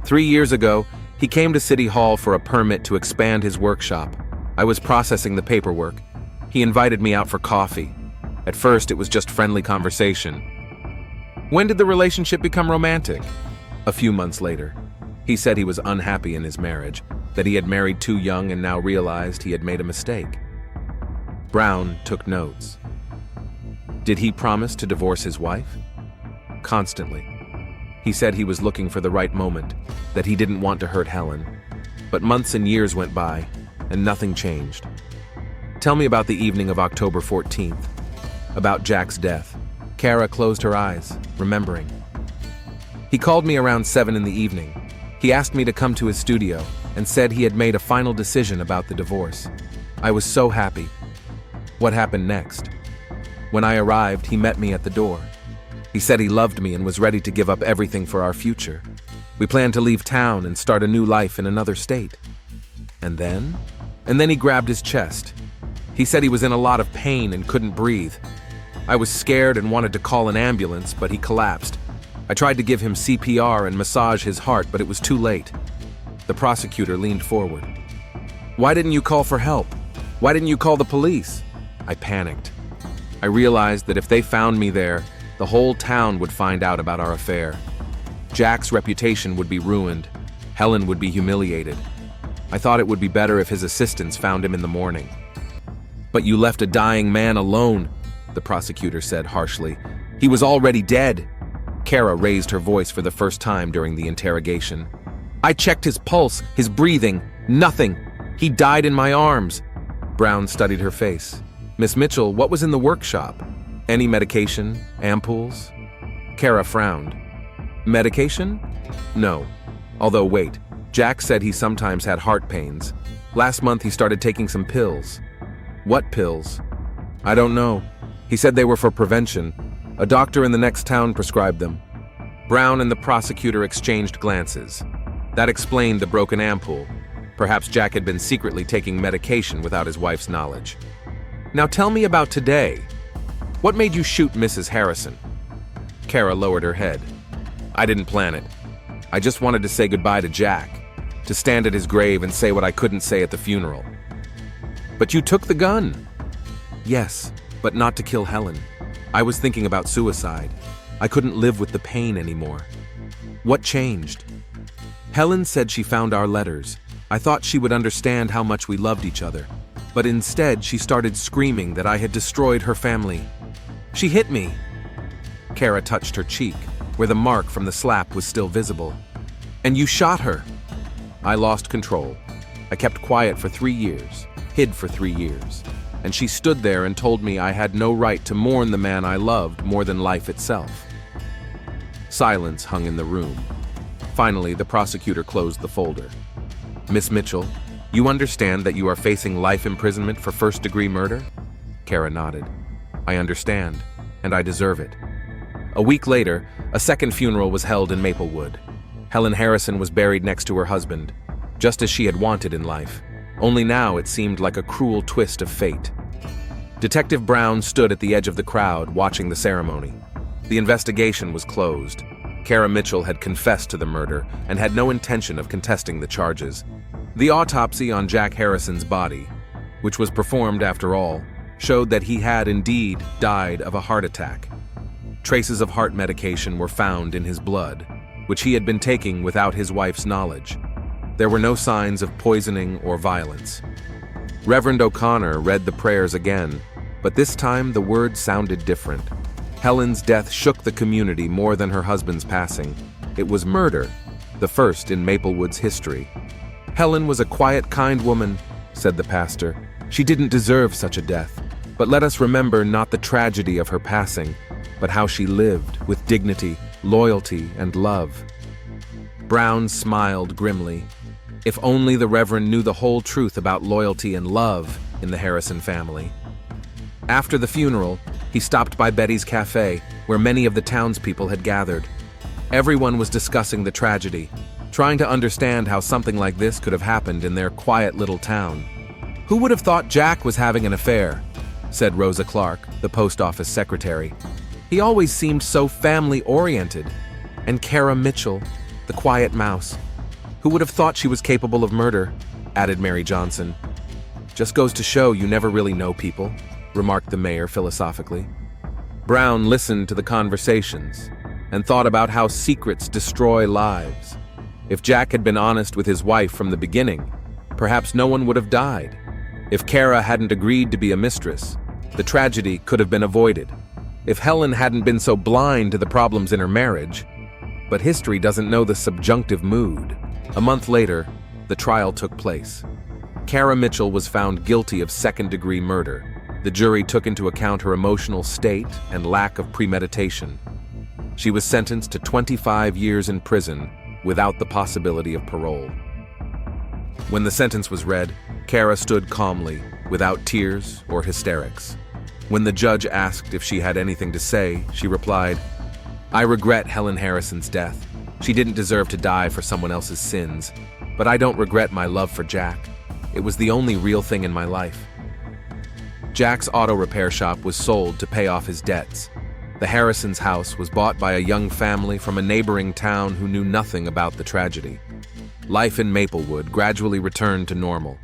S1: 3 years ago, he came to City Hall for a permit to expand his workshop. I was processing the paperwork. He invited me out for coffee. At first, it was just friendly conversation. When did the relationship become romantic? A few months later. He said he was unhappy in his marriage, that he had married too young and now realized he had made a mistake. Brown took notes. Did he promise to divorce his wife? Constantly. He said he was looking for the right moment, that he didn't want to hurt Helen. But months and years went by, and nothing changed. Tell me about the evening of October 14th, about Jack's death. Kara closed her eyes, remembering. He called me around 7 in the evening. He asked me to come to his studio and said he had made a final decision about the divorce. I was so happy. What happened next? When I arrived, he met me at the door. He said he loved me and was ready to give up everything for our future. We planned to leave town and start a new life in another state. And then he grabbed his chest. He said he was in a lot of pain and couldn't breathe. I was scared and wanted to call an ambulance, but he collapsed. I tried to give him CPR and massage his heart, but it was too late. The prosecutor leaned forward. "Why didn't you call for help? Why didn't you call the police?" I panicked. I realized that if they found me there, the whole town would find out about our affair. Jack's reputation would be ruined. Helen would be humiliated. I thought it would be better if his assistants found him in the morning. "But you left a dying man alone," the prosecutor said harshly. "He was already dead." Kara raised her voice for the first time during the interrogation. "I checked his pulse, his breathing, nothing. He died in my arms." Brown studied her face. "Miss Mitchell, what was in the workshop? Any medication? Ampoules?" Kara frowned. "Medication? No. Although wait, Jack said he sometimes had heart pains. Last month he started taking some pills." "What pills?" "I don't know. He said they were for prevention. A doctor in the next town prescribed them." Brown and the prosecutor exchanged glances. That explained the broken ampoule. Perhaps Jack had been secretly taking medication without his wife's knowledge. "Now tell me about today. What made you shoot Mrs. Harrison?" Kara lowered her head. "I didn't plan it. I just wanted to say goodbye to Jack, to stand at his grave and say what I couldn't say at the funeral." "But you took the gun." "Yes, but not to kill Helen. I was thinking about suicide. I couldn't live with the pain anymore." "What changed?" "Helen said she found our letters. I thought she would understand how much we loved each other. But instead, she started screaming that I had destroyed her family. She hit me." Kara touched her cheek, where the mark from the slap was still visible. "And you shot her." "I lost control. I kept quiet for 3 years, hid for 3 years. And she stood there and told me I had no right to mourn the man I loved more than life itself." Silence hung in the room. Finally, the prosecutor closed the folder. "Miss Mitchell, you understand that you are facing life imprisonment for first-degree murder?" Kara nodded. "I understand, and I deserve it." A week later, a second funeral was held in Maplewood. Helen Harrison was buried next to her husband, just as she had wanted in life. Only now it seemed like a cruel twist of fate. Detective Brown stood at the edge of the crowd watching the ceremony. The investigation was closed. Kara Mitchell had confessed to the murder and had no intention of contesting the charges. The autopsy on Jack Harrison's body, which was performed after all, showed that he had indeed died of a heart attack. Traces of heart medication were found in his blood, which he had been taking without his wife's knowledge. There were no signs of poisoning or violence. Reverend O'Connor read the prayers again, but this time the words sounded different. Helen's death shook the community more than her husband's passing. It was murder, the first in Maplewood's history. "Helen was a quiet, kind woman," said the pastor. "She didn't deserve such a death. But let us remember not the tragedy of her passing, but how she lived with dignity, loyalty, and love." Brown smiled grimly. If only the Reverend knew the whole truth about loyalty and love in the Harrison family. After the funeral, he stopped by Betty's Cafe, where many of the townspeople had gathered. Everyone was discussing the tragedy, trying to understand how something like this could have happened in their quiet little town. "Who would have thought Jack was having an affair?" said Rosa Clark, the post office secretary. "He always seemed so family-oriented. And Kara Mitchell, the quiet mouse. Who would have thought she was capable of murder?" added Mary Johnson. "Just goes to show you never really know people," remarked the mayor philosophically. Brown listened to the conversations and thought about how secrets destroy lives. If Jack had been honest with his wife from the beginning, perhaps no one would have died. If Kara hadn't agreed to be a mistress, the tragedy could have been avoided. If Helen hadn't been so blind to the problems in her marriage. But history doesn't know the subjunctive mood. A month later, the trial took place. Kara Mitchell was found guilty of second-degree murder. The jury took into account her emotional state and lack of premeditation. She was sentenced to 25 years in prison without the possibility of parole. When the sentence was read, Kara stood calmly, without tears or hysterics. When the judge asked if she had anything to say, she replied, "I regret Helen Harrison's death. She didn't deserve to die for someone else's sins, but I don't regret my love for Jack. It was the only real thing in my life." Jack's auto repair shop was sold to pay off his debts. The Harrisons' house was bought by a young family from a neighboring town who knew nothing about the tragedy. Life in Maplewood gradually returned to normal,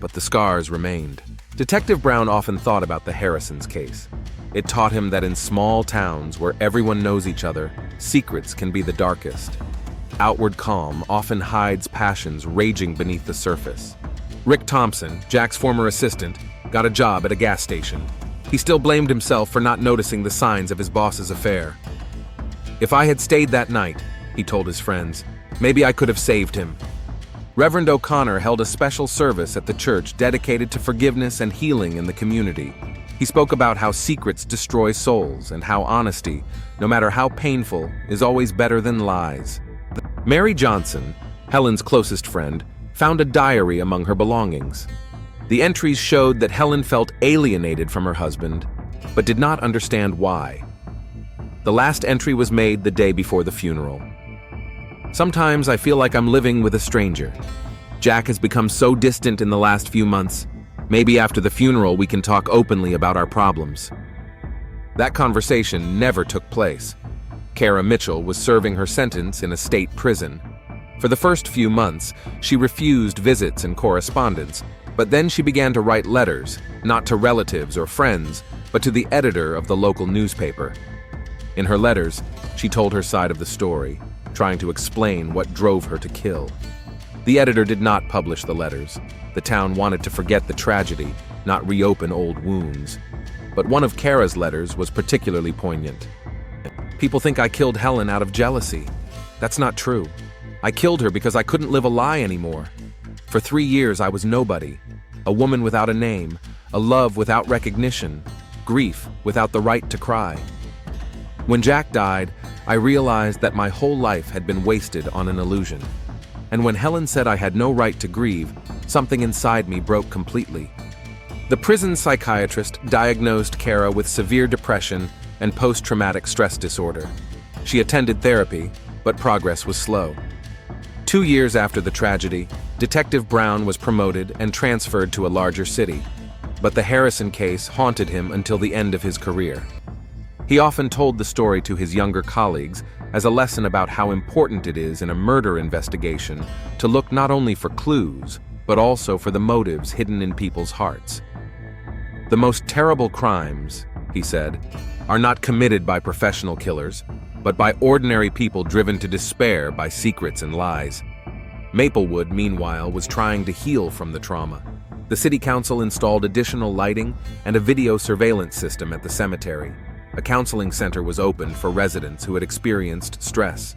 S1: but the scars remained. Detective Brown often thought about the Harrisons' case. It taught him that in small towns where everyone knows each other, secrets can be the darkest. Outward calm often hides passions raging beneath the surface. Rick Thompson, Jack's former assistant, got a job at a gas station. He still blamed himself for not noticing the signs of his boss's affair. "If I had stayed that night," he told his friends, "maybe I could have saved him." Reverend O'Connor held a special service at the church dedicated to forgiveness and healing in the community. He spoke about how secrets destroy souls and how honesty, no matter how painful, is always better than lies. Mary Johnson, Helen's closest friend, found a diary among her belongings. The entries showed that Helen felt alienated from her husband, but did not understand why. The last entry was made the day before the funeral. "Sometimes I feel like I'm living with a stranger. Jack has become so distant in the last few months. Maybe after the funeral we can talk openly about our problems." That conversation never took place. Kara Mitchell was serving her sentence in a state prison. For the first few months, she refused visits and correspondence, but then she began to write letters, not to relatives or friends, but to the editor of the local newspaper. In her letters, she told her side of the story, trying to explain what drove her to kill. The editor did not publish the letters. The town wanted to forget the tragedy, not reopen old wounds. But one of Kara's letters was particularly poignant. "People think I killed Helen out of jealousy. That's not true. I killed her because I couldn't live a lie anymore. For 3 years I was nobody, a woman without a name, a love without recognition, grief without the right to cry. When Jack died, I realized that my whole life had been wasted on an illusion. And when Helen said I had no right to grieve, something inside me broke completely." The prison psychiatrist diagnosed Kara with severe depression and post-traumatic stress disorder. She attended therapy, but progress was slow. 2 years after the tragedy, Detective Brown was promoted and transferred to a larger city, but the Harrison case haunted him until the end of his career. He often told the story to his younger colleagues, as a lesson about how important it is in a murder investigation to look not only for clues, but also for the motives hidden in people's hearts. The most terrible crimes, he said, are not committed by professional killers, but by ordinary people driven to despair by secrets and lies. Maplewood, meanwhile, was trying to heal from the trauma. The city council installed additional lighting and a video surveillance system at the cemetery. A counseling center was opened for residents who had experienced stress.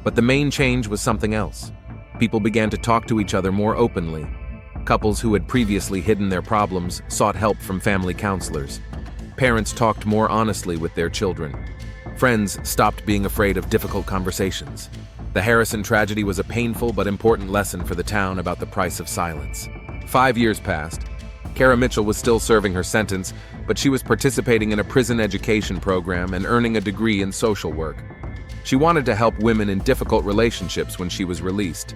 S1: But the main change was something else. People began to talk to each other more openly. Couples who had previously hidden their problems sought help from family counselors. Parents talked more honestly with their children. Friends stopped being afraid of difficult conversations. The Harrison tragedy was a painful but important lesson for the town about the price of silence. 5 years passed. Kara Mitchell was still serving her sentence, but she was participating in a prison education program and earning a degree in social work. She wanted to help women in difficult relationships when she was released.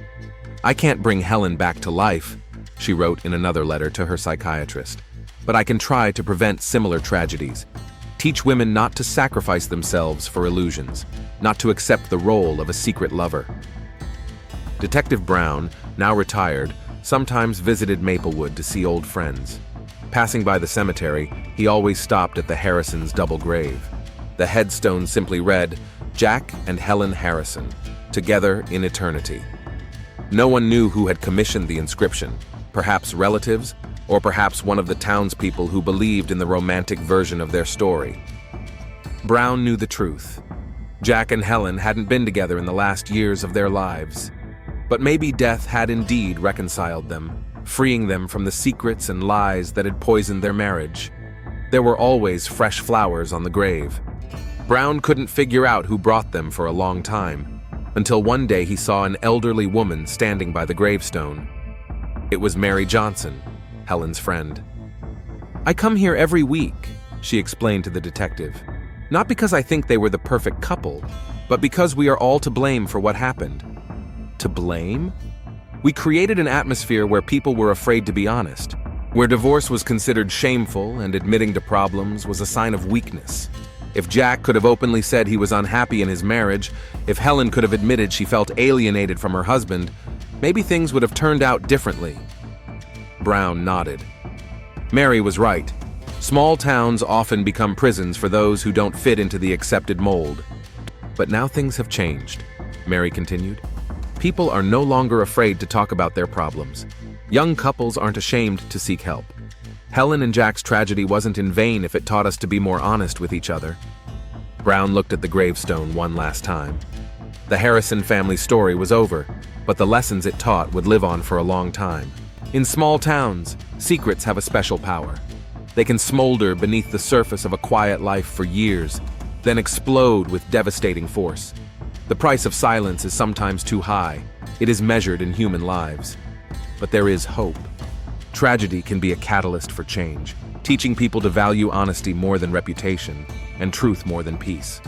S1: "I can't bring Helen back to life," she wrote in another letter to her psychiatrist, "but I can try to prevent similar tragedies. Teach women not to sacrifice themselves for illusions, not to accept the role of a secret lover." Detective Brown, now retired, sometimes visited Maplewood to see old friends. Passing by the cemetery, he always stopped at the Harrisons' double grave. The headstone simply read, "Jack and Helen Harrison, together in eternity." No one knew who had commissioned the inscription, perhaps relatives, or perhaps one of the townspeople who believed in the romantic version of their story. Brown knew the truth. Jack and Helen hadn't been together in the last years of their lives. But maybe death had indeed reconciled them, freeing them from the secrets and lies that had poisoned their marriage. There were always fresh flowers on the grave. Brown couldn't figure out who brought them for a long time, until one day he saw an elderly woman standing by the gravestone. It was Mary Johnson, Helen's friend. "I come here every week," she explained to the detective. "Not because I think they were the perfect couple, but because we are all to blame for what happened." To blame? We created an atmosphere where people were afraid to be honest, where divorce was considered shameful and admitting to problems was a sign of weakness. If Jack could have openly said he was unhappy in his marriage, if Helen could have admitted she felt alienated from her husband, maybe things would have turned out differently. Brown nodded. Mary was right. Small towns often become prisons for those who don't fit into the accepted mold. But now things have changed, Mary continued. People are no longer afraid to talk about their problems. Young couples aren't ashamed to seek help. Helen and Jack's tragedy wasn't in vain if it taught us to be more honest with each other. Brown looked at the gravestone one last time. The Harrison family story was over, but the lessons it taught would live on for a long time. In small towns, secrets have a special power. They can smolder beneath the surface of a quiet life for years, then explode with devastating force. The price of silence is sometimes too high. It is measured in human lives. But there is hope. Tragedy can be a catalyst for change, teaching people to value honesty more than reputation and truth more than peace.